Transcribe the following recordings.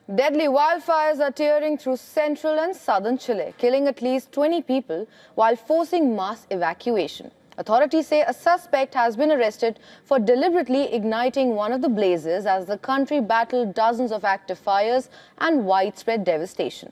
Deadly wildfires are tearing through central and southern Chile, killing at least 20 people while forcing mass evacuation. Authorities say a suspect has been arrested for deliberately igniting one of the blazes as the country battled dozens of active fires and widespread devastation.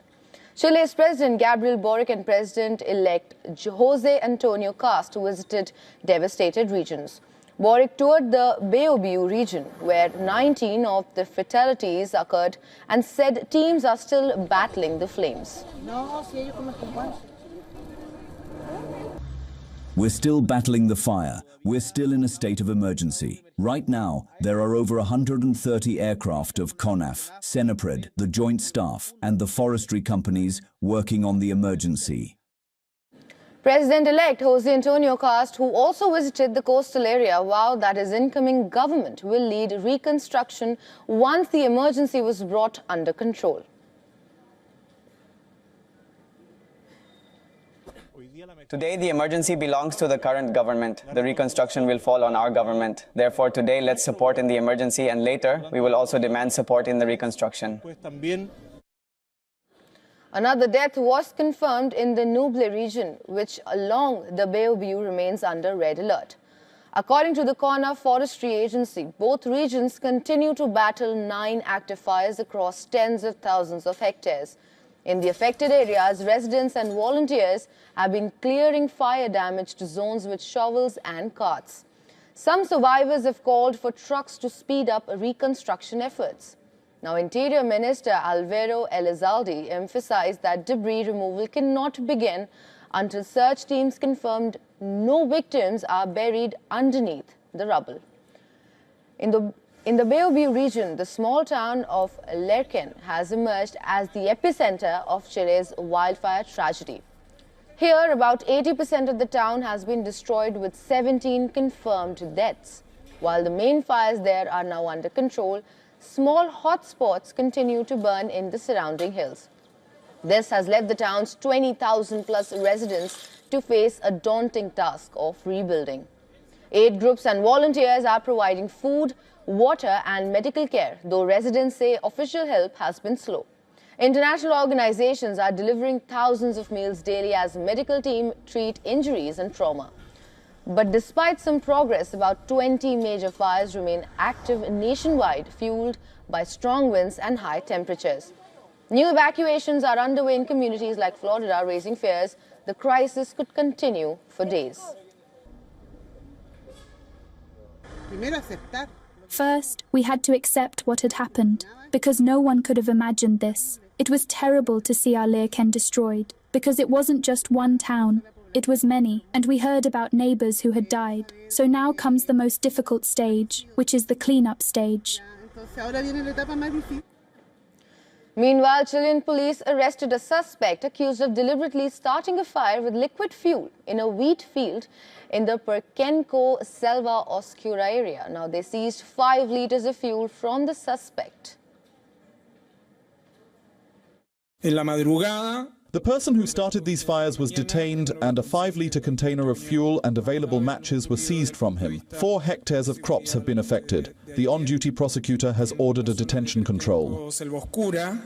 Chile's President Gabriel Boric and President-elect José Antonio Cast visited devastated regions. Boric toured the Biobío region, where 19 of the fatalities occurred, and said teams are still battling the flames. We're still battling the fire. We're still in a state of emergency. Right now, there are over 130 aircraft of CONAF, Senapred, the Joint Staff, and the forestry companies working on the emergency. President-elect José Antonio Cast, who also visited the coastal area, vowed that his incoming government will lead reconstruction once the emergency was brought under control. Today, the emergency belongs to the current government. The reconstruction will fall on our government. Therefore, today, let's support in the emergency, and later, we will also demand support in the reconstruction. Another death was confirmed in the Ñuble region, which along the Biobío remains under red alert. According to the CONAF Forestry Agency, both regions continue to battle 9 active fires across tens of thousands of hectares. In the affected areas, residents and volunteers have been clearing fire-damaged zones with shovels and carts. Some survivors have called for trucks to speed up reconstruction efforts. Now, Interior Minister Alvaro Elizalde emphasized that debris removal cannot begin until search teams confirmed no victims are buried underneath the rubble. In the Biobío region, the small town of Lirquen has emerged as the epicenter of Chile's wildfire tragedy. Here, about 80% of the town has been destroyed with 17 confirmed deaths. While the main fires there are now under control, small hotspots continue to burn in the surrounding hills. This has left the town's 20,000-plus residents to face a daunting task of rebuilding. Aid groups and volunteers are providing food, water and medical care, though residents say official help has been slow. International organizations are delivering thousands of meals daily as medical teams treat injuries and trauma. But despite some progress, about 20 major fires remain active nationwide, fueled by strong winds and high temperatures. New evacuations are underway in communities like Florida, raising fears the crisis could continue for days. First, we had to accept what had happened, because no one could have imagined this. It was terrible to see our Lirquén destroyed, because it wasn't just one town. It was many, and we heard about neighbors who had died. So now comes the most difficult stage, which is the cleanup stage. Meanwhile, Chilean police arrested a suspect accused of deliberately starting a fire with liquid fuel in a wheat field in the Perquenco Selva Oscura area. Now, they seized 5 liters of fuel from the suspect. En la madrugada, the person who started these fires was detained and a 5-liter container of fuel and available matches were seized from him. 4 hectares of crops have been affected. The on-duty prosecutor has ordered a detention control. Selva Oscura,